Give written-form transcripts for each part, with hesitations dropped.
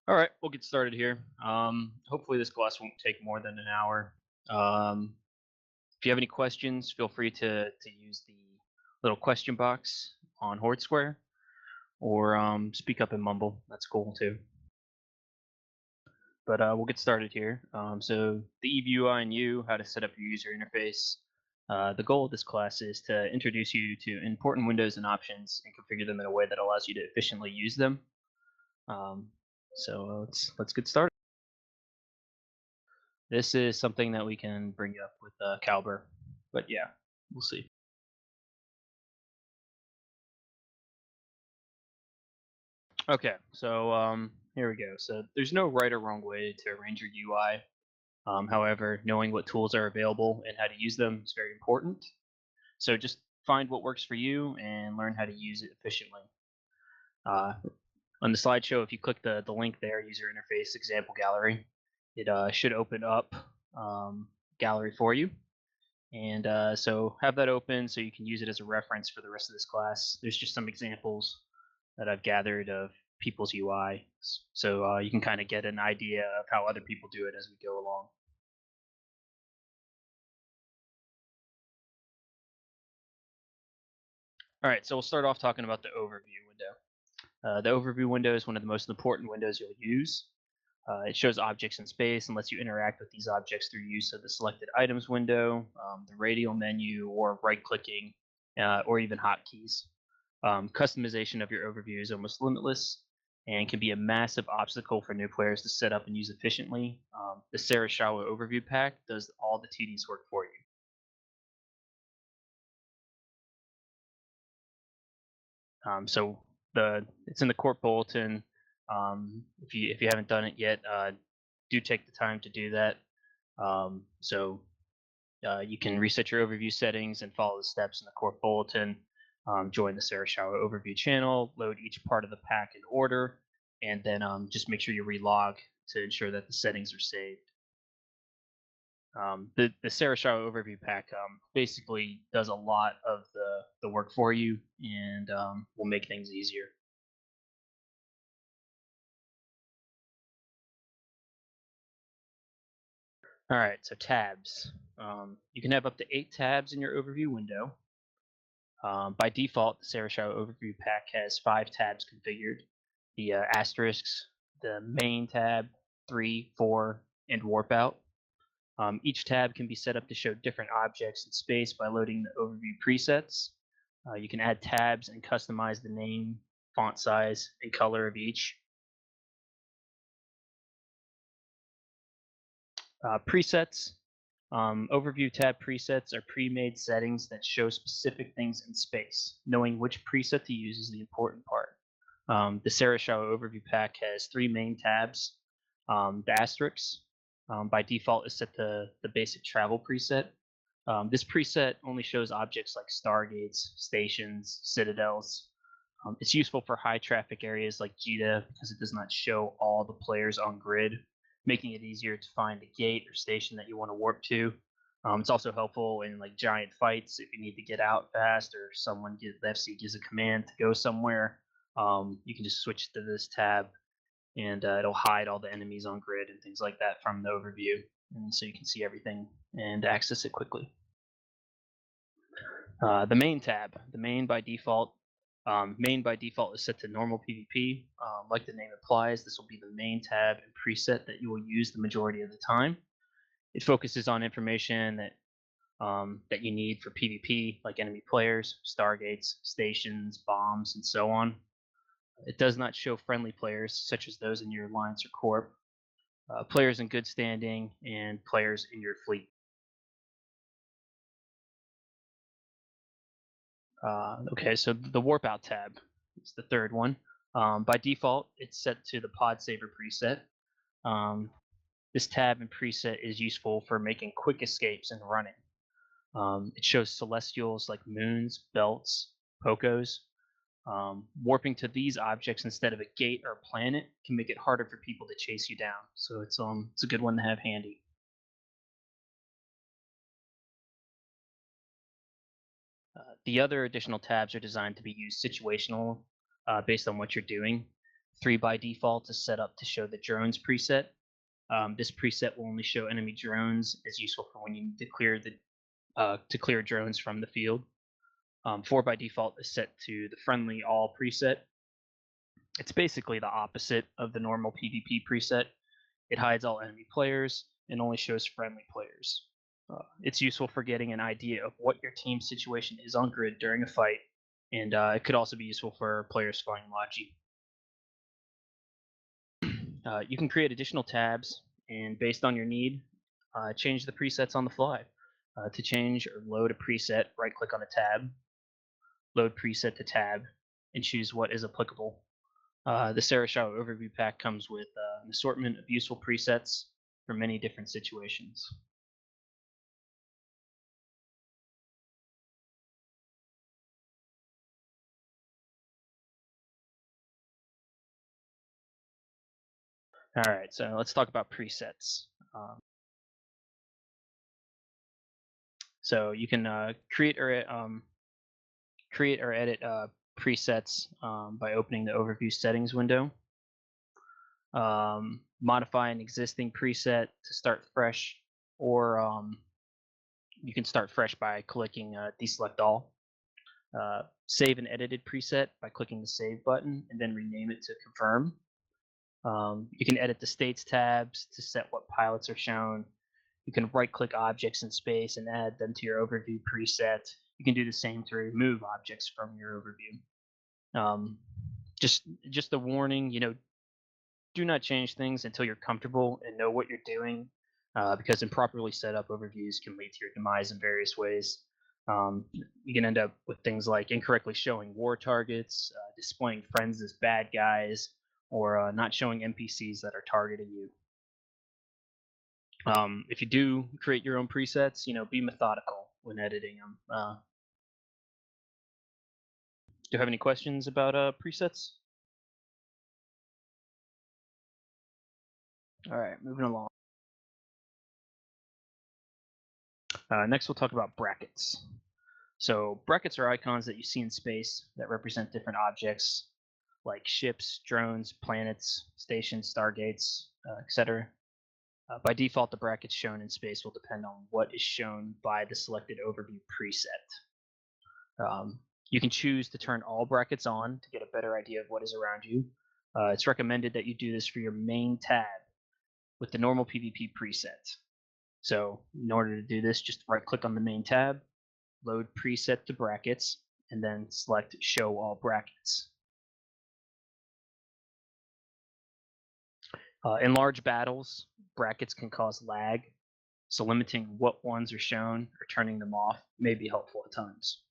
All right, we'll get started here. Hopefully this class won't take more than an hour. If you have any questions, feel free to use the little question box on Horde Square, or speak up and mumble. That's cool too. But we'll get started here. So the EVUI and U, how to set up your user interface. The goal of this class is to introduce you to important windows and options and configure them in a way that allows you to efficiently use them. So let's get started. This is something that we can bring up with Caliber, but yeah, we'll see. Okay, so here we go. So there's no right or wrong way to arrange your UI. However, knowing what tools are available and how to use them is very important. So just find what works for you and learn how to use it efficiently. Uh, on the slideshow, if you click the link there, user interface example gallery, it should open up gallery for you. And so have that open so you can use it as a reference for the rest of this class. There's just some examples that I've gathered of people's UI, so you can kind of get an idea of how other people do it as we go along. All right, so we'll start off talking about the overview window. The overview window is one of the most important windows you'll use. It shows objects in space and lets you interact with these objects through use of the selected items window, the radial menu, or right-clicking, or even hotkeys. Customization of your overview is almost limitless and can be a massive obstacle for new players to set up and use efficiently. The Sarashawa overview pack does all the tedious work for you. So it's in the court bulletin. If you haven't done it yet, do take the time to do that. You can reset your overview settings and follow the steps in the court bulletin. Join the Sarashawa overview channel, load each part of the pack in order, and then just make sure you relog to ensure that the settings are saved. The Sarashawa overview pack basically does a lot of the work for you and will make things easier. All right, so tabs. You can have up to 8 tabs in your overview window. By default, the Sarashawa overview pack has 5 tabs configured. The asterisks, the main tab, 3, 4, and warp out. Each tab can be set up to show different objects in space by loading the overview presets. You can add tabs and customize the name, font size, and color of each. Presets. Overview tab presets are pre-made settings that show specific things in space. Knowing which preset to use is the important part. The Sarashawa overview pack has 3 main tabs. The asterisks, by default, is set to the basic travel preset. This preset only shows objects like stargates, stations, citadels. It's useful for high traffic areas like Jita because it does not show all the players on grid, making it easier to find a gate or station that you want to warp to. It's also helpful in like giant fights if you need to get out fast or the FC gives a command to go somewhere. You can just switch to this tab and it'll hide all the enemies on grid and things like that from the overview, and so you can see everything and access it quickly. The main tab, the main by default is set to normal PvP. Like the name implies, this will be the main tab and preset that you will use the majority of the time. It focuses on information that you need for PvP, like enemy players, stargates, stations, bombs, and so on. It does not show friendly players, such as those in your alliance or corp, players in good standing, and players in your fleet. Okay, so the warp out tab is the third one. By default, it's set to the pod saver preset. This tab and preset is useful for making quick escapes and running. It shows celestials like moons, belts, pocos. Warping to these objects instead of a gate or a planet can make it harder for people to chase you down. So it's a good one to have handy. The other additional tabs are designed to be used situational based on what you're doing. 3 by default is set up to show the drones preset. This preset will only show enemy drones. It's useful for when you need to clear drones from the field. 4 by default is set to the friendly all preset. It's basically the opposite of the normal PvP preset. It hides all enemy players and only shows friendly players. It's useful for getting an idea of what your team situation is on grid during a fight, and it could also be useful for players flying Logi. You can create additional tabs, and based on your need, change the presets on the fly. To change or load a preset, right-click on a tab, load preset to tab, and choose what is applicable. The Sarashaw Overview Pack comes with an assortment of useful presets for many different situations. All right, so let's talk about presets. So you can create or edit presets by opening the Overview Settings window. Modify an existing preset to start fresh, or you can start fresh by clicking Deselect All. Save an edited preset by clicking the Save button and then rename it to Confirm. You can edit the States tabs to set what pilots are shown. You can right-click objects in space and add them to your overview preset. You can do the same to remove objects from your overview. Just a warning, do not change things until you're comfortable and know what you're doing, because improperly set up overviews can lead to your demise in various ways. You can end up with things like incorrectly showing war targets, displaying friends as bad guys, or not showing NPCs that are targeting you. If you do create your own presets, be methodical when editing them. Do you have any questions about presets? All right, moving along. Next, we'll talk about brackets. So brackets are icons that you see in space that represent different objects like ships, drones, planets, stations, stargates, etc. By default, the brackets shown in space will depend on what is shown by the selected overview preset. You can choose to turn all brackets on to get a better idea of what is around you. It's recommended that you do this for your main tab with the normal PvP preset. So in order to do this, just right-click on the main tab, load preset to brackets, and then select Show All Brackets. In large battles, brackets can cause lag, so limiting what ones are shown or turning them off may be helpful at times.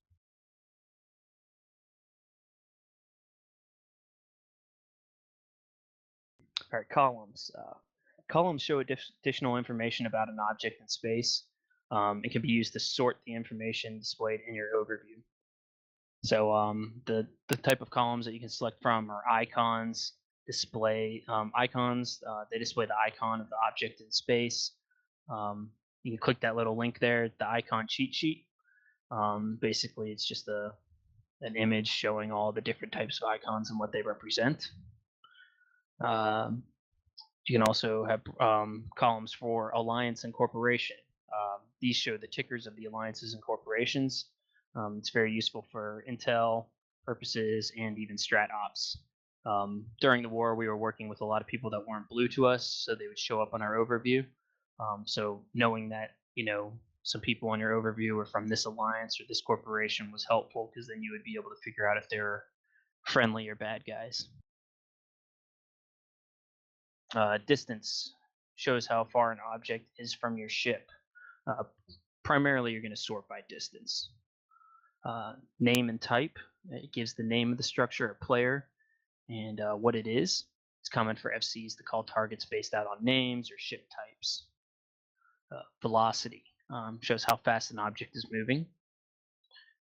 All right, columns. Columns show additional information about an object in space. It can be used to sort the information displayed in your overview. So the type of columns that you can select from are icons. Icons, they display the icon of the object in space. You can click that little link there, the icon cheat sheet. Basically, it's just an image showing all the different types of icons and what they represent. You can also have columns for alliance and corporation. These show the tickers of the alliances and corporations. It's very useful for intel purposes and even strat ops. During the war, we were working with a lot of people that weren't blue to us, so they would show up on our overview. So knowing that, some people on your overview were from this alliance or this corporation was helpful, because then you would be able to figure out if they were friendly or bad guys. Distance shows how far an object is from your ship. Primarily, you're going to sort by distance. Name and type, it gives the name of the structure or player and what it is. It's common for FCs to call targets based out on names or ship types. Velocity shows how fast an object is moving.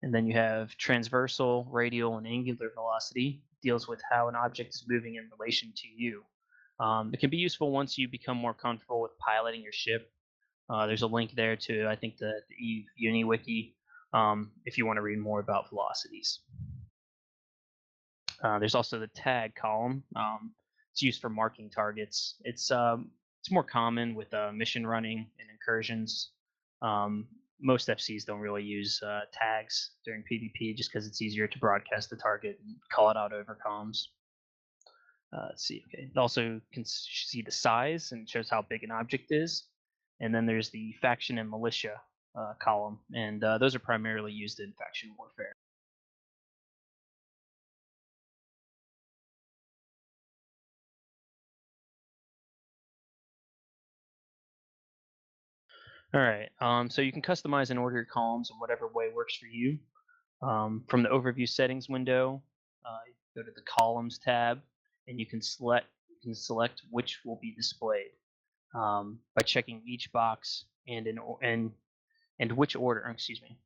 And then you have transversal, radial, and angular velocity, deals with how an object is moving in relation to you. It can be useful once you become more comfortable with piloting your ship. There's a link there to, I think, the EVE UniWiki if you want to read more about velocities. There's also the tag column. It's used for marking targets. It's more common with mission running and incursions. Most FCs don't really use tags during PvP just because it's easier to broadcast the target and call it out over comms. Let's see. Okay. It also can see the size and shows how big an object is. And then there's the faction and militia column, and those are primarily used in faction warfare. All right. So you can customize and order your columns in whatever way works for you. From the overview settings window, go to the columns tab, and you can select which will be displayed by checking each box and which order. Excuse me.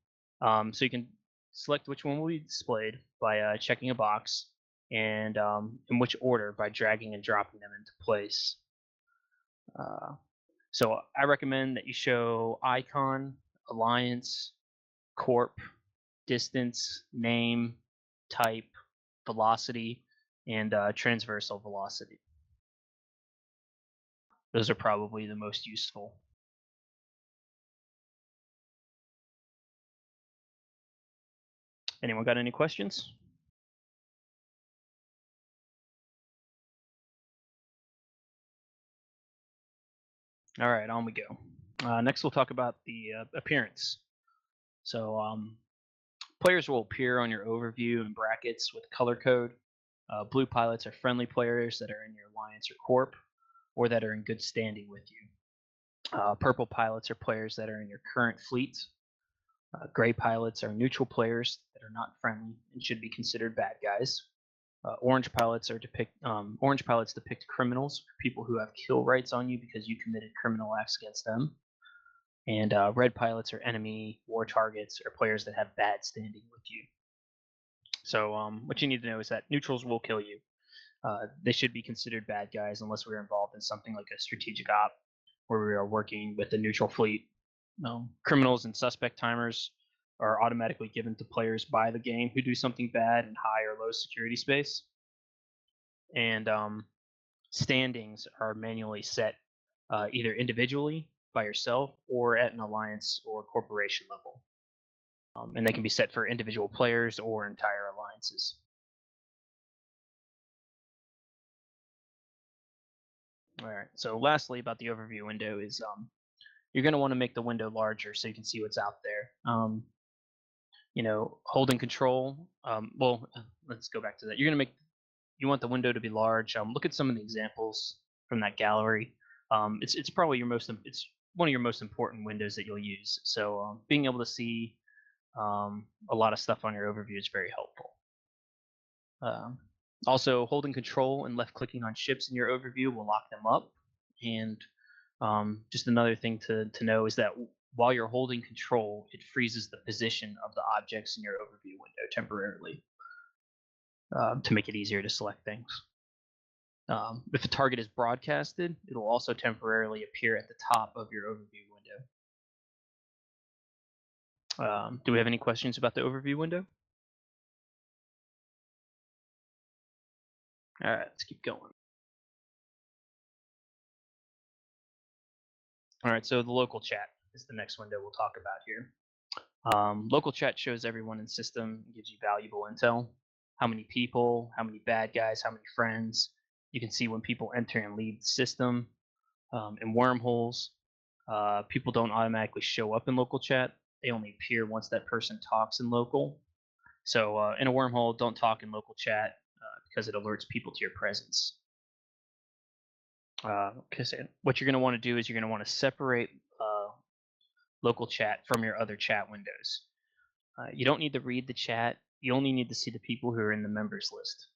So you can select which one will be displayed by checking a box, and in which order by dragging and dropping them into place. So I recommend that you show icon, alliance, corp, distance, name, type, velocity, and transversal velocity. Those are probably the most useful. Anyone got any questions? All right, on we go. Next, we'll talk about the appearance. So players will appear on your overview in brackets with color code. Blue pilots are friendly players that are in your alliance or corp, or that are in good standing with you. Purple pilots are players that are in your current fleet. Gray pilots are neutral players that are not friendly and should be considered bad guys. Orange pilots depict criminals, people who have kill rights on you because you committed criminal acts against them. And red pilots are enemy war targets or players that have bad standing with you. So what you need to know is that neutrals will kill you. They should be considered bad guys unless we're involved in something like a strategic op where we are working with a neutral fleet. Criminals and suspect timers are automatically given to players by the game who do something bad in high or low security space. And standings are manually set either individually by yourself or at an alliance or corporation level. And they can be set for individual players or entire alliances. All right. So lastly, about the overview window is you're going to want to make the window larger so you can see what's out there. Holding control. Let's go back to that. You want the window to be large. Look at some of the examples from that gallery. It's probably it's one of your most important windows that you'll use. So being able to see a lot of stuff on your overview is very helpful. Also, holding control and left clicking on ships in your overview will lock them up. And just another thing to know is that while you're holding control, it freezes the position of the objects in your overview window temporarily to make it easier to select things. If a target is broadcasted, it'll also temporarily appear at the top of your overview window. Do we have any questions about the overview window? All right, let's keep going. All right, so the local chat is the next window we'll talk about here. Local chat shows everyone in system, gives you valuable intel. How many people, how many bad guys, how many friends. You can see when people enter and leave the system. In wormholes, people don't automatically show up in local chat. They only appear once that person talks in local. So in a wormhole, don't talk in local chat because it alerts people to your presence. So what you're going to want to do is you're going to want to separate local chat from your other chat windows. You don't need to read the chat. You only need to see the people who are in the members list.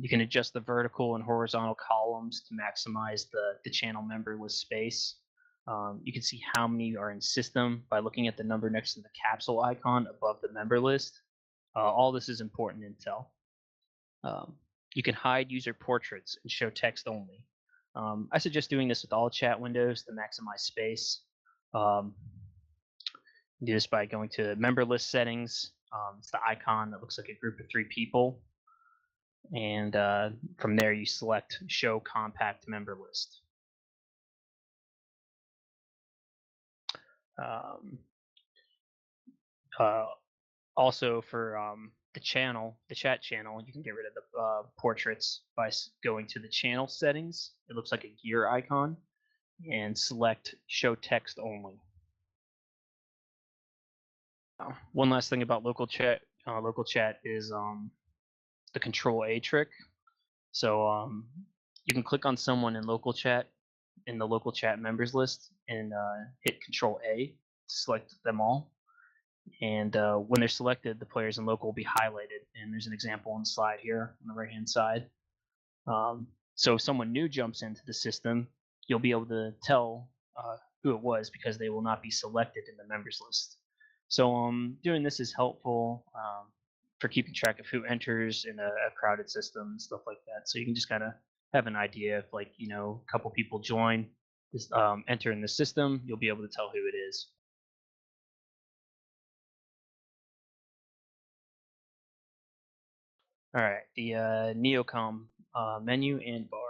You can adjust the vertical and horizontal columns to maximize the channel member list space. You can see how many are in system by looking at the number next to the capsule icon above the member list. All this is important intel. You can hide user portraits and show text only. I suggest doing this with all chat windows to maximize space. Do this by going to member list settings. It's the icon that looks like a group of 3 people. and from there you select Show Compact Member List. Also for the chat channel, you can get rid of the portraits by going to the channel settings. It looks like a gear icon, and select Show Text Only. One last thing about local chat. Local chat is the Control A trick. So you can click on someone in local chat in the local chat members list and hit Control A to select them all. And when they're selected, the players in local will be highlighted. And there's an example on the slide here on the right-hand side. So if someone new jumps into the system, you'll be able to tell who it was because they will not be selected in the members list. So doing this is helpful for keeping track of who enters in a crowded system and stuff like that. So you can just kind of have an idea if, like, you know, a couple people join, enter in the system, you'll be able to tell who it is. All right, the Neocom menu and bar.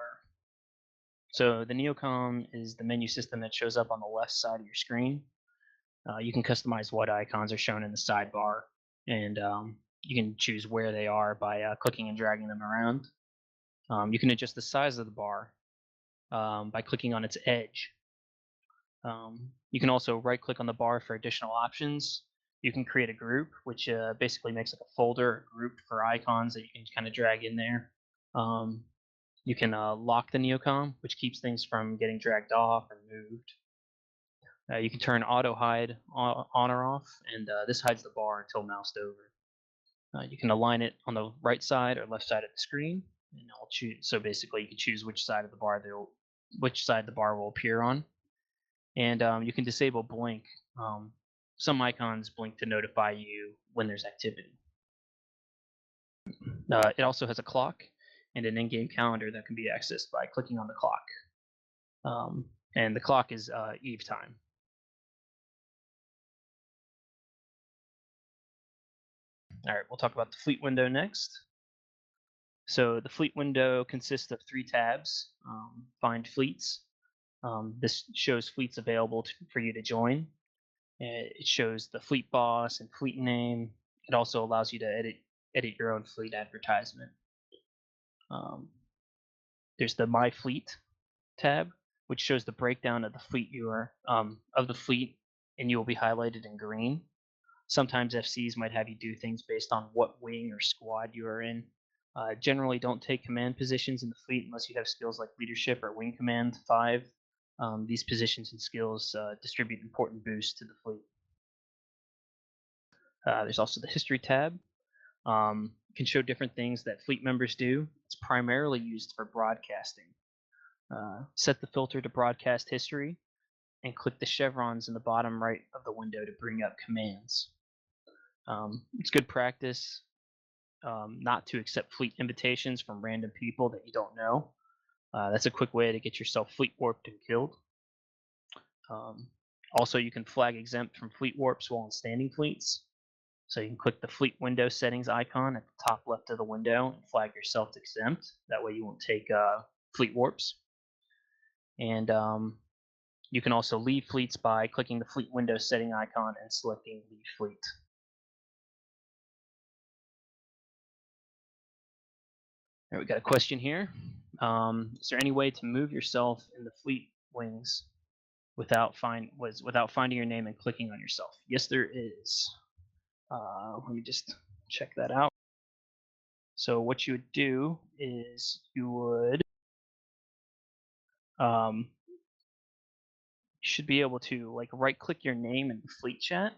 So the Neocom is the menu system that shows up on the left side of your screen. You can customize what icons are shown in the sidebar, and you can choose where they are by clicking and dragging them around. You can adjust the size of the bar by clicking on its edge. You can also right-click on the bar for additional options. You can create a group, which basically makes like a folder or group for icons that you can kind of drag in there. You can lock the Neocom, which keeps things from getting dragged off or moved. You can turn auto hide on or off, and this hides the bar until moused over. You can align it on the right side or left side of the screen, and I'll choose. So basically, you can choose which side of the bar the bar will appear on, and you can disable blink. Some icons blink to notify you when there's activity. It also has a clock and an in-game calendar that can be accessed by clicking on the clock. And the clock is Eve time. All right, we'll talk about the fleet window next. So the fleet window consists of 3 tabs. Find fleets. This shows fleets available for you to join. It shows the fleet boss and fleet name. It also allows you to edit your own fleet advertisement. There's the My Fleet tab, which shows the breakdown of the fleet and you will be highlighted in green. Sometimes FCs might have you do things based on what wing or squad you are in. Generally, don't take command positions in the fleet unless you have skills like leadership or wing command 5. These positions and skills distribute important boosts to the fleet. There's also the history tab. Can show different things that fleet members do. It's primarily used for broadcasting. Set the filter to broadcast history and click the chevrons in the bottom right of the window to bring up commands. It's good practice not to accept fleet invitations from random people that you don't know. That's a quick way to get yourself fleet warped and killed. Also, you can flag exempt from fleet warps while in standing fleets. So you can click the fleet window settings icon at the top left of the window and flag yourself exempt. That way you won't take fleet warps. And you can also leave fleets by clicking the fleet window setting icon and selecting leave fleet. All right, we got a question here. Is there any way to move yourself in the fleet wings without finding your name and clicking on yourself? Yes, there is. Let me just check that out. So what you would do is you would you should be able to like right-click your name in the fleet chat,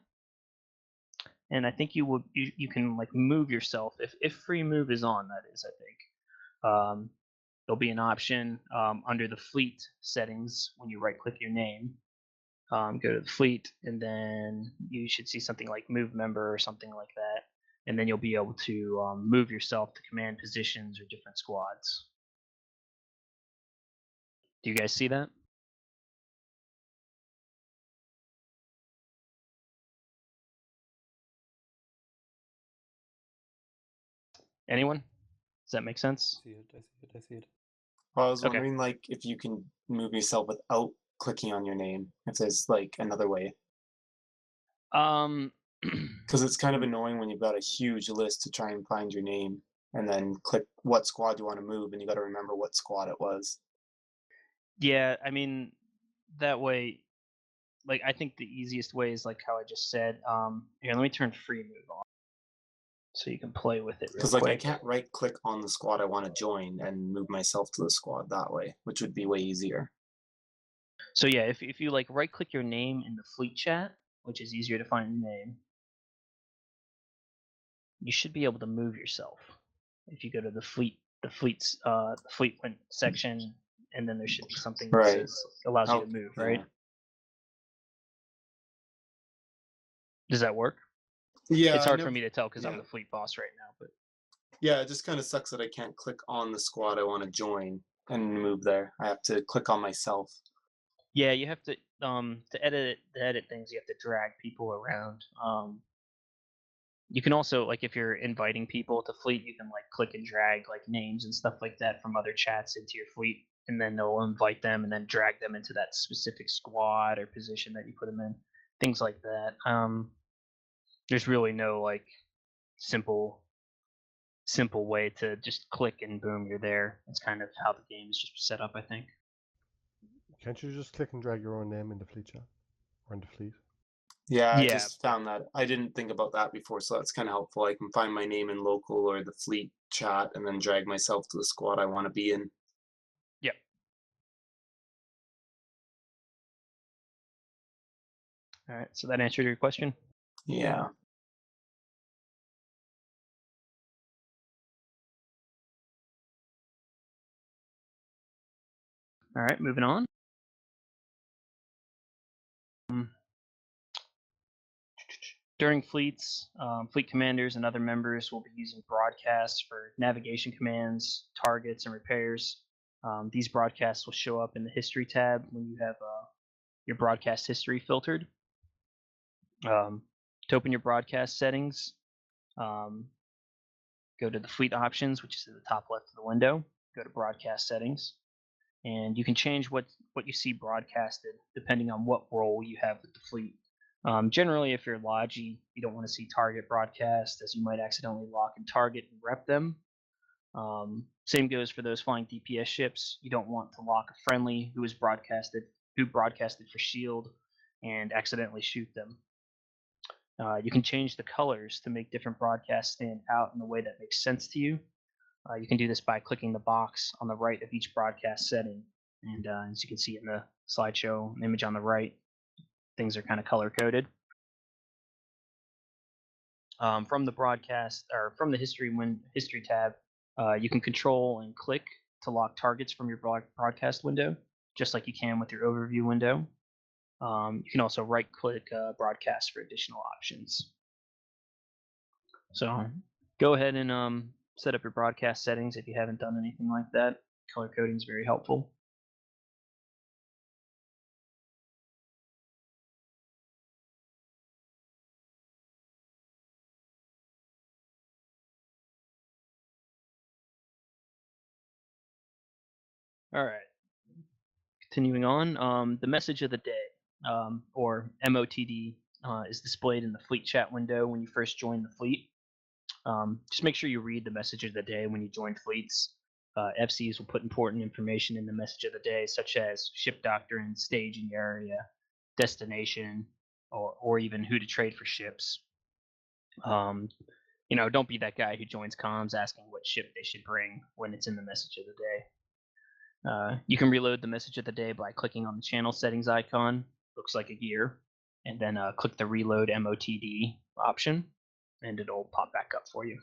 and I think you can like move yourself if free move is on. That is, I think. There'll be an option under the fleet settings when you right-click your name. Go to the fleet, and then you should see something like move member or something like that, and then you'll be able to move yourself to command positions or different squads. Do you guys see that? Anyone? Does that make sense? I see it. Well, I was Okay. wondering, like, if you can move yourself without clicking on your name, if there's, like, another way. Because it's kind of annoying when you've got a huge list to try and find your name, and then click what squad you want to move, and you got to remember what squad it was. Yeah, I mean, that way, like, I think the easiest way is like how I just said. Here, let me turn free move on so you can play with it real Because, like, I quick. can't right-click on the squad I want to join and move myself to the squad that way, which would be way easier. So yeah, if you like right click your name in the fleet chat, which is easier to find your name, you should be able to move yourself. If you go to the fleet section, and then there should be something that Right. says allows you to Okay, move, yeah. right? Does that work? Yeah, It's I hard know. for me to tell because I'm Yeah. the fleet boss right now, but Yeah, it just kind of sucks that I can't click on the squad I want to join and move there. I have to click on myself. yeah, you have to edit things. You have to drag people around. You can also, like, if you're inviting people to fleet, you can like click and drag like names and stuff like that from other chats into your fleet, and then they'll invite them and then drag them into that specific squad or position that you put them in. Things like that. There's really no like simple way to just click and boom, you're there. It's kind of how the game is just set up, I think. Can't you just click and drag your own name in the fleet chat or in the fleet? Yeah, I Yeah, just found that. I didn't think about that before, so that's kind of helpful. I can find my name in local or the fleet chat and then drag myself to the squad I want to be in. Yep. All right, so that answered your question. Yeah. All right, moving on. During fleets, fleet commanders and other members will be using broadcasts for navigation commands, targets, and repairs. These broadcasts will show up in the history tab when you have your broadcast history filtered. To open your broadcast settings, go to the fleet options, which is at the top left of the window. Go to broadcast settings, and you can change what you see broadcasted depending on what role you have with the fleet. Generally, if you're Logi, you don't want to see target broadcast, as you might accidentally lock and target and rep them. Same goes for those flying DPS ships. You don't want to lock a friendly who broadcasted for shield and accidentally shoot them. You can change the colors to make different broadcasts stand out in a way that makes sense to you. You can do this by clicking the box on the right of each broadcast setting. And as you can see in the slideshow image on the right, things are kind of color coded. From the broadcast or from the history tab, you can control and click to lock targets from your broadcast window, just like you can with your overview window. You can also right-click broadcast for additional options. So go ahead and set up your broadcast settings if you haven't done anything like that. Color coding is very helpful. All right. Continuing on, the message of the day, or MOTD, is displayed in the fleet chat window when you first join the fleet. Just make sure you read the message of the day when you join fleets. FCs will put important information in the message of the day, such as ship doctrine, staging area, destination, or even who to trade for ships. Don't be that guy who joins comms asking what ship they should bring when it's in the message of the day. You can reload the message of the day by clicking on the channel settings icon, looks like a gear, and then click the reload MOTD option, and it'll pop back up for you.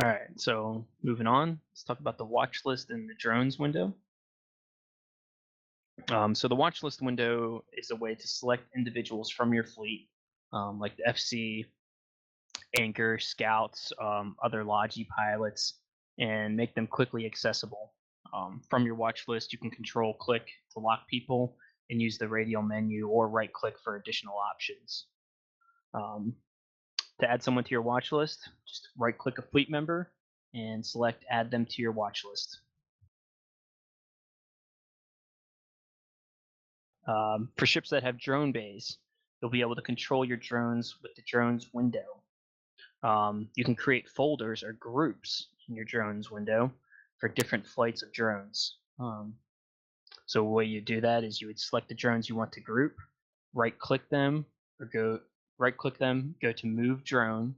All right, so moving on, let's talk about the watch list in the drones window. So the watch list window is a way to select individuals from your fleet, like the FC, anchor, scouts, other Logi pilots, and make them quickly accessible. From your watch list, you can control click to lock people and use the radial menu or right click for additional options. To add someone to your watch list, just right-click a fleet member and select Add them to your watch list. For ships that have drone bays, you'll be able to control your drones with the drones window. You can create folders or groups in your drones window for different flights of drones. So the way you do that is you would select the drones you want to group, right-click them, or go to Move Drone,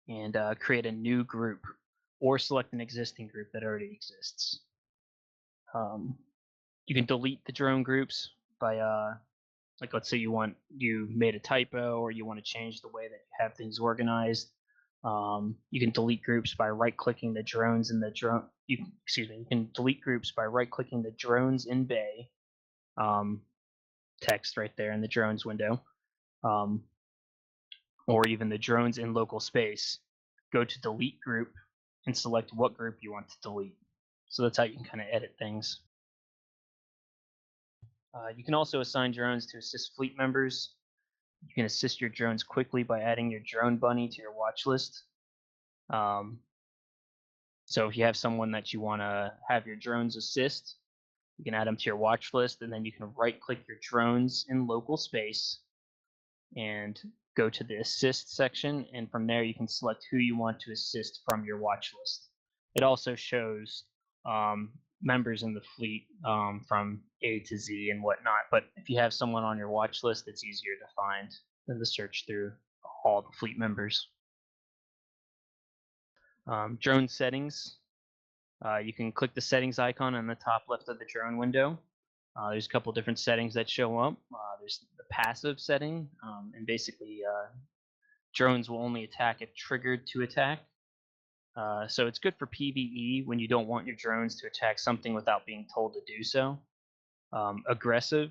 and create a new group, or select an existing group that already exists. You can delete the drone groups by like, let's say you made a typo or you want to change the way that you have things organized. You can delete groups by right-clicking the drones in the drone. You can delete groups by right-clicking the drones in bay text right there in the drones window, or even the drones in local space. Go to delete group and select what group you want to delete. So that's how you can kind of edit things. You can also assign drones to assist fleet members. You can assist your drones quickly by adding your drone bunny to your watch list. So if you have someone that you want to have your drones assist, you can add them to your watch list, and then you can right-click your drones in local space and go to the assist section, and from there you can select who you want to assist from your watch list. It also shows members in the fleet from A to Z and whatnot, but if you have someone on your watch list, it's easier to find than to search through all the fleet members. Drone settings. You can click the settings icon on the top left of the drone window. There's a couple different settings that show up. There's the passive setting, and basically drones will only attack if triggered to attack. So it's good for PvE when you don't want your drones to attack something without being told to do so. Aggressive,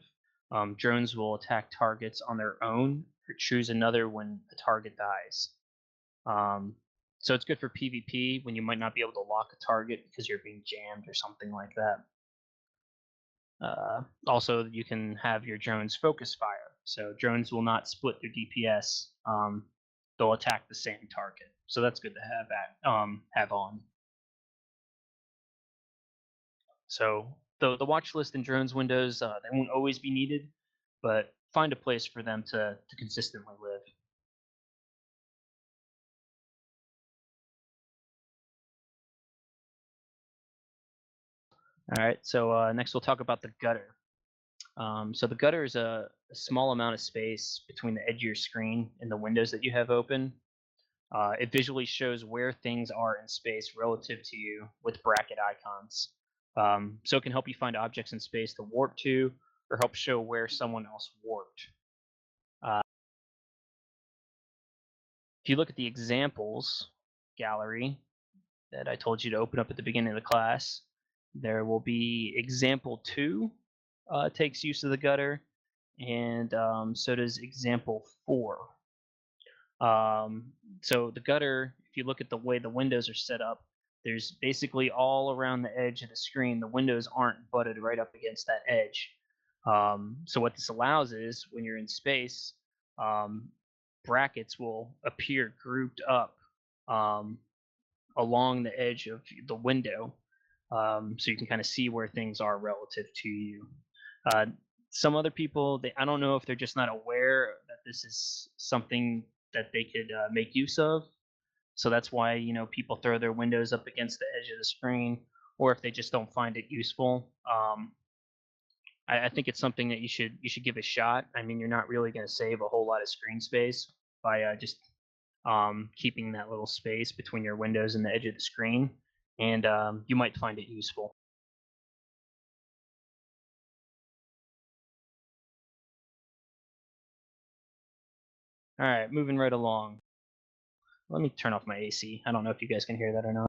drones will attack targets on their own or choose another when a target dies. So it's good for PvP when you might not be able to lock a target because you're being jammed or something like that. Also, you can have your drones focus fire. So drones will not split their DPS. They'll attack the same target. So that's good to have on. So the watch list and drones windows, they won't always be needed, but find a place for them to consistently live. All right, so next we'll talk about the gutter. So the gutter is a small amount of space between the edge of your screen and the windows that you have open. It visually shows where things are in space relative to you with bracket icons. So it can help you find objects in space to warp to, or help show where someone else warped. If you look at the examples gallery that I told you to open up at the beginning of the class, there will be example 2 takes use of the gutter, and so does example 4. So the gutter, if you look at the way the windows are set up, there's basically all around the edge of the screen, the windows aren't butted right up against that edge. So what this allows is when you're in space, brackets will appear grouped up along the edge of the window, so you can kind of see where things are relative to you. Some other people, I don't know if they're just not aware that this is something that they could make use of. So that's why people throw their windows up against the edge of the screen, or if they just don't find it useful. I think it's something that you should give a shot. I mean, you're not really going to save a whole lot of screen space by just keeping that little space between your windows and the edge of the screen, and you might find it useful. All right, moving right along. Let me turn off my AC. I don't know if you guys can hear that or not.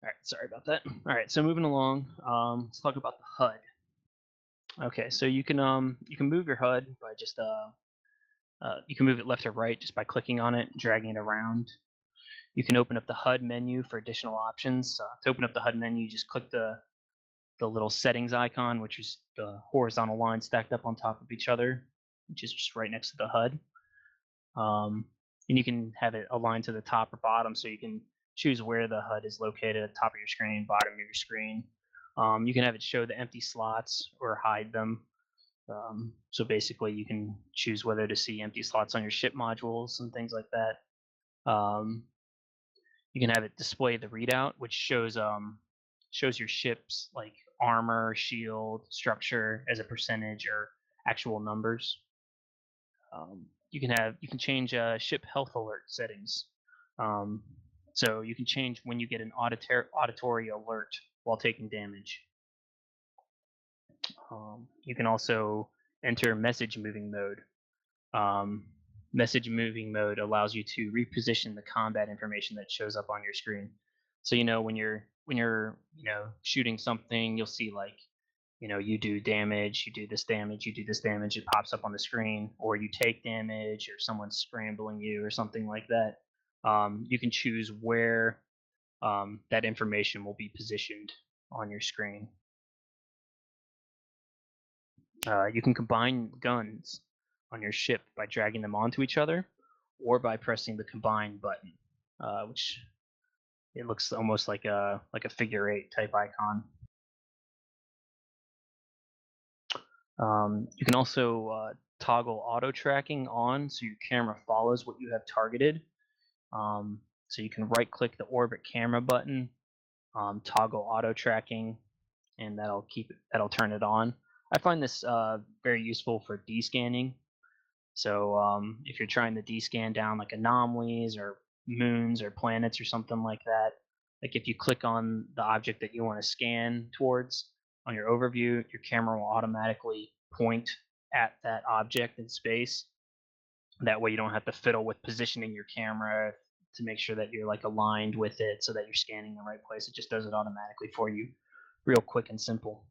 All right, sorry about that. All right, so moving along, let's talk about the HUD. Okay, so you can move your HUD by just you can move it left or right just by clicking on it, and dragging it around. You can open up the HUD menu for additional options. To open up the HUD menu, you just click the little settings icon, which is the horizontal line stacked up on top of each other, which is just right next to the HUD. And you can have it aligned to the top or bottom, so you can choose where the HUD is located, at the top of your screen, bottom of your screen. You can have it show the empty slots or hide them. So basically, you can choose whether to see empty slots on your ship modules and things like that. You can have it display the readout, which shows your ship's like armor, shield, structure as a percentage or actual numbers. You can change ship health alert settings. So you can change when you get an auditory alert while taking damage. You can also enter message moving mode. Message moving mode allows you to reposition the combat information that shows up on your screen. So when you're shooting something, you'll see like you do damage, you do this damage, you do this damage. It pops up on the screen, or you take damage, or someone's scrambling you, or something like that. You can choose where that information will be positioned on your screen. You can combine guns on your ship by dragging them onto each other, or by pressing the combine button, which it looks almost like a figure 8 type icon. You can also toggle auto tracking on, so your camera follows what you have targeted. So you can right click the orbit camera button, toggle auto tracking, and that'll turn it on. I find this very useful for descanning. So if you're trying to descan down like anomalies or moons or planets or something like that, like if you click on the object that you want to scan towards on your overview, your camera will automatically point at that object in space. That way you don't have to fiddle with positioning your camera to make sure that you're like aligned with it so that you're scanning the right place. It just does it automatically for you, real quick and simple.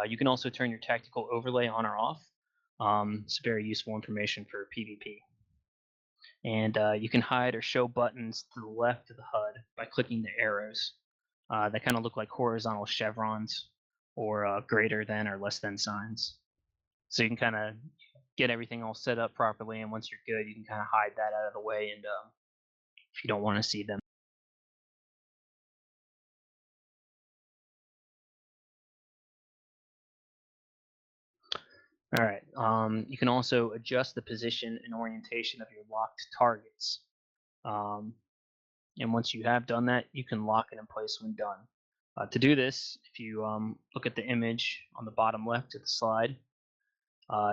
You can also turn your tactical overlay on or off. It's very useful information for PvP. And you can hide or show buttons to the left of the HUD by clicking the arrows. That kind of look like horizontal chevrons or greater than or less than signs. So you can kind of get everything all set up properly, and once you're good, you can kind of hide that out of the way, and if you don't want to see them. All right. You can also adjust the position and orientation of your locked targets. And once you have done that, you can lock it in place when done. To do this, if you look at the image on the bottom left of the slide,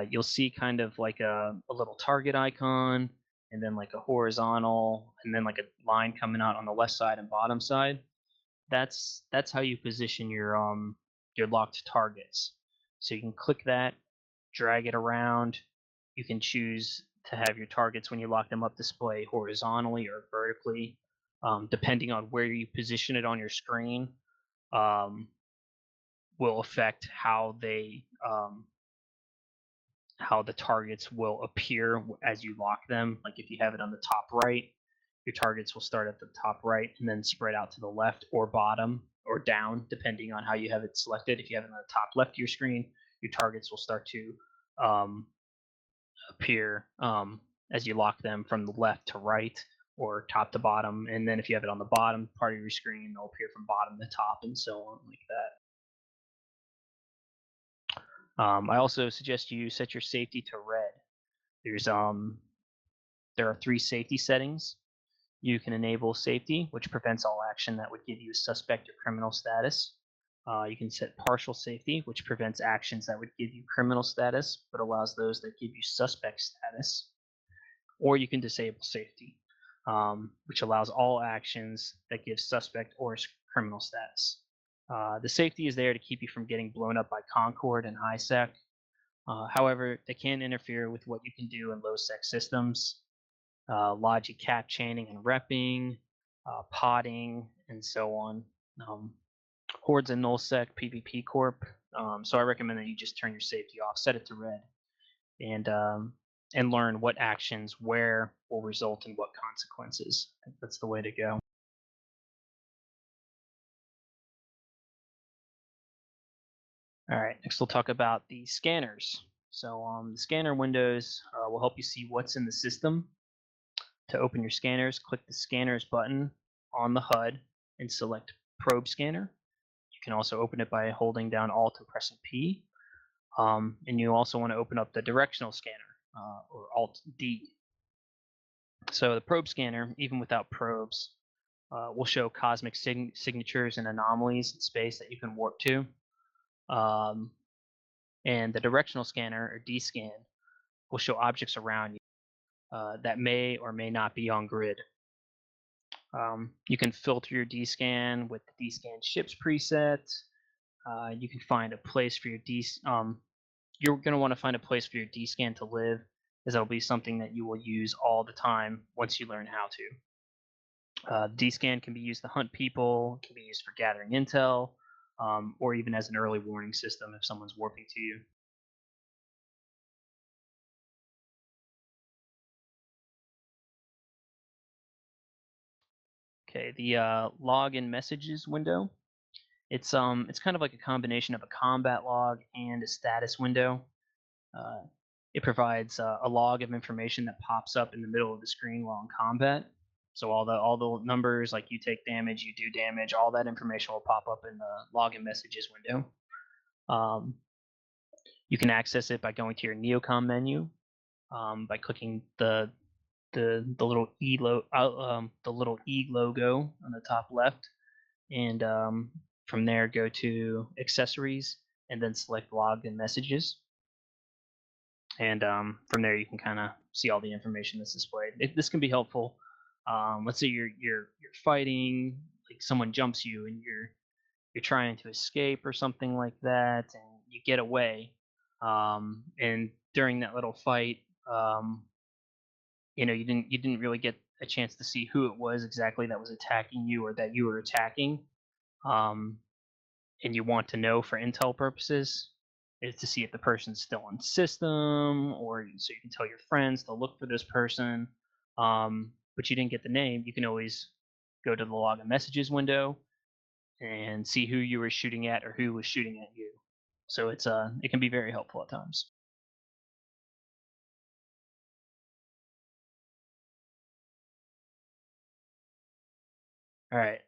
you'll see kind of like a little target icon, and then like a horizontal, and then like a line coming out on the left side and bottom side. That's how you position your locked targets. So you can click that, drag it around. You can choose to have your targets when you lock them up display horizontally or vertically, depending on where you position it on your screen. Will affect how the targets will appear as you lock them. Like if you have it on the top right, your targets will start at the top right and then spread out to the left or bottom or down, depending on how you have it selected. If you have it on the top left of your screen, your targets will start to appear as you lock them from the left to right or top to bottom. And then if you have it on the bottom part of your screen, they'll appear from bottom to top and so on, like that. I also suggest you set your safety to red. There are 3 safety settings. You can enable safety, which prevents all action that would give you suspect or criminal status. You can set partial safety, which prevents actions that would give you criminal status, but allows those that give you suspect status. Or you can disable safety, which allows all actions that give suspect or criminal status. The safety is there to keep you from getting blown up by Concord and HiSec. However, they can interfere with what you can do in low-sec systems, logic cap chaining and repping, potting, and so on. Horde's a nullsec PvP corp, so I recommend that you just turn your safety off, set it to red. And and learn what actions where will result in what consequences. I think that's the way to go. All right, next we'll talk about the scanners. So the scanner windows will help you see what's in the system. To open your scanners, click the Scanners button on the HUD and select Probe Scanner. You can also open it by holding down Alt and pressing P. And you also want to open up the Directional Scanner, or Alt D. So the Probe Scanner, even without probes, will show cosmic signatures and anomalies in space that you can warp to. And the Directional Scanner, or D-Scan, will show objects around you that may or may not be on grid. You can filter your D-Scan with the D-Scan Ships preset. You can find a place for your you're going to want to find a place for your D-Scan to live, as that'll be something that you will use all the time once you learn how to. D-Scan can be used to hunt people, can be used for gathering intel, or even as an early warning system if someone's warping to you. Okay, the login messages window. It's kind of like a combination of a combat log and a status window. It provides a log of information that pops up in the middle of the screen while in combat. So all the numbers, like you take damage, you do damage, all that information will pop up in the login messages window. You can access it by going to your Neocom menu, by clicking the little E logo on the top left, and from there go to accessories and then select login messages. And from there you can kind of see all the information that's displayed. This can be helpful. Let's say you're fighting, like someone jumps you and you're trying to escape or something like that, and you get away. And during that little fight, you didn't really get a chance to see who it was exactly that was attacking you or that you were attacking. And you want to know for intel purposes is to see if the person's still on system, or so you can tell your friends to look for this person. But you didn't get the name, you can always go to the login messages window and see who you were shooting at or who was shooting at you. So it can be very helpful at times. All right,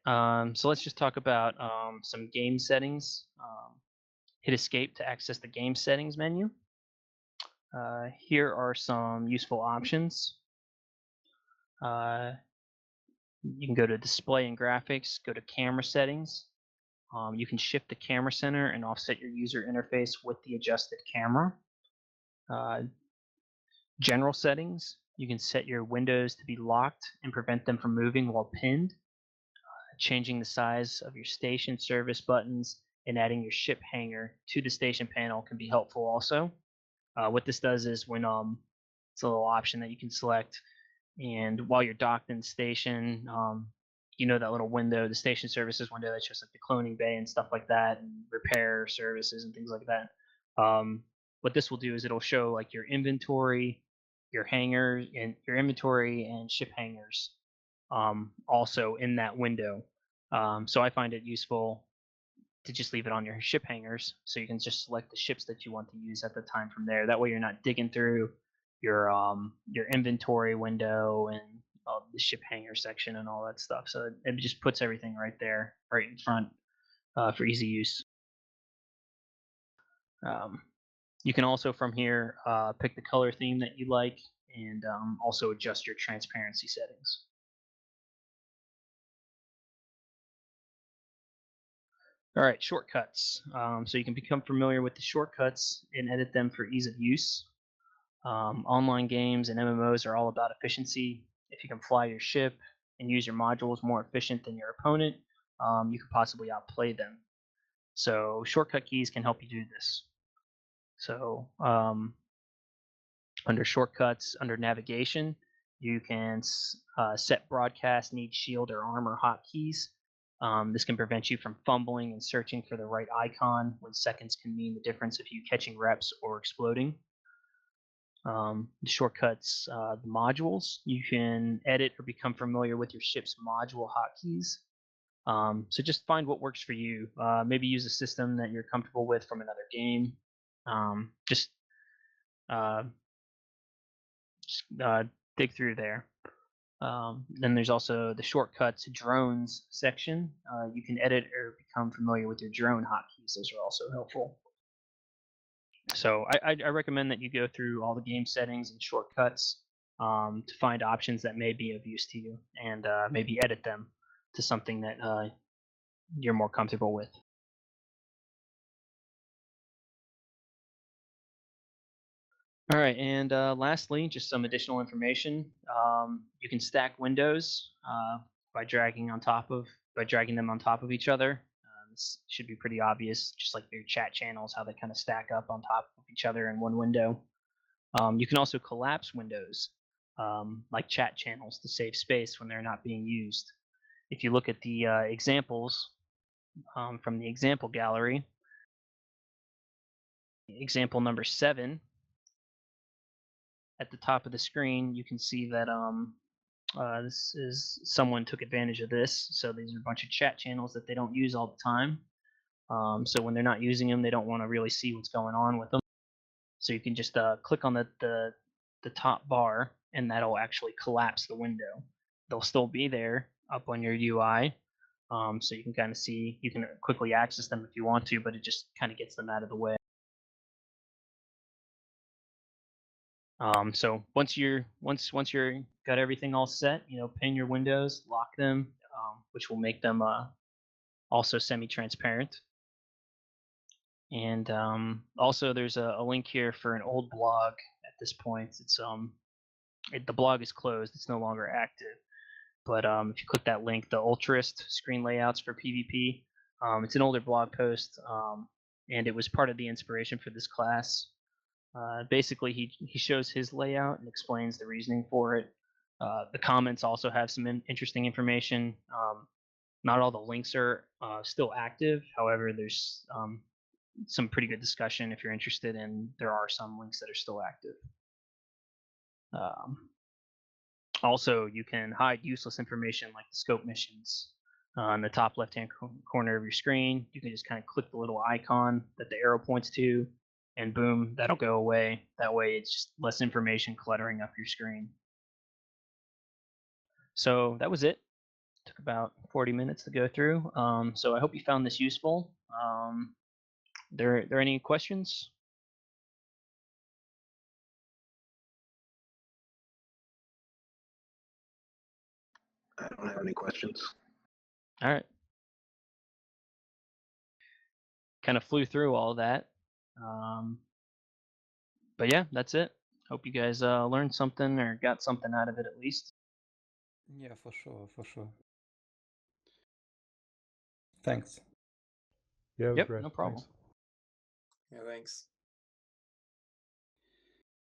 so let's just talk about some game settings. Hit escape to access the game settings menu. Here are some useful options. You can go to display and graphics, go to camera settings. You can shift the camera center and offset your user interface with the adjusted camera. General settings, you can set your windows to be locked and prevent them from moving while pinned. Changing the size of your station service buttons and adding your ship hangar to the station panel can be helpful also. What this does is when it's a little option that you can select, and while you're docked in the station, that little window, the station services window that shows like the cloning bay and stuff like that, and repair services and things like that. What this will do is it'll show like your inventory, your hangars, and your inventory and ship hangars also in that window. So I find it useful to just leave it on your ship hangars, so you can just select the ships that you want to use at the time from there. That way you're not digging through your inventory window and the ship hangar section and all that stuff. So it just puts everything right there, right in front, for easy use. You can also from here pick the color theme that you like, and also adjust your transparency settings. All right, shortcuts. So you can become familiar with the shortcuts and edit them for ease of use. Online games and MMOs are all about efficiency. If you can fly your ship and use your modules more efficient than your opponent, you could possibly outplay them. So shortcut keys can help you do this. So under shortcuts, under navigation, you can set broadcast, need shield, or armor hotkeys. This can prevent you from fumbling and searching for the right icon when seconds can mean the difference of you catching reps or exploding. The shortcuts, the modules. You can edit or become familiar with your ship's module hotkeys. So just find what works for you. Maybe use a system that you're comfortable with from another game. Just dig through there. Then there's also the shortcuts drones section. You can edit or become familiar with your drone hotkeys. Those are also helpful. So I recommend that you go through all the game settings and shortcuts to find options that may be of use to you, and maybe edit them to something that you're more comfortable with. All right, and lastly, just some additional information. You can stack windows by dragging them on top of each other. This should be pretty obvious, just like your chat channels, how they kind of stack up on top of each other in one window. You can also collapse windows, like chat channels, to save space when they're not being used. If you look at the examples from the example gallery, example number 7, at the top of the screen, you can see that this is someone took advantage of this. So these are a bunch of chat channels that they don't use all the time. So when they're not using them, they don't want to really see what's going on with them. So you can just click on the top bar, and that'll actually collapse the window. They'll still be there up on your UI, so you can kind of see. You can quickly access them if you want to, but it just kind of gets them out of the way. So once you're got everything all set, pin your windows, lock them, which will make them also semi-transparent. And also, there's a link here for an old blog. At this point, it's the blog is closed; it's no longer active. But if you click that link, the Ultrist screen layouts for PvP, it's an older blog post, and it was part of the inspiration for this class. Basically, he shows his layout and explains the reasoning for it. The comments also have some interesting information. Not all the links are still active. However, there's some pretty good discussion if you're interested, and there are some links that are still active. Also, you can hide useless information like the scope missions. On the top left-hand corner of your screen, you can just kind of click the little icon that the arrow points to, and boom, that'll go away. That way it's just less information cluttering up your screen. So that was it. Took about 40 minutes to go through. So I hope you found this useful. There any questions? I don't have any questions. All right. Kind of flew through all of that. But yeah, that's it. Hope you guys learned something or got something out of it at least. Yeah, for sure, for sure. Thanks. Yeah, it was Yep, great. no problem. Thanks. Yeah, thanks.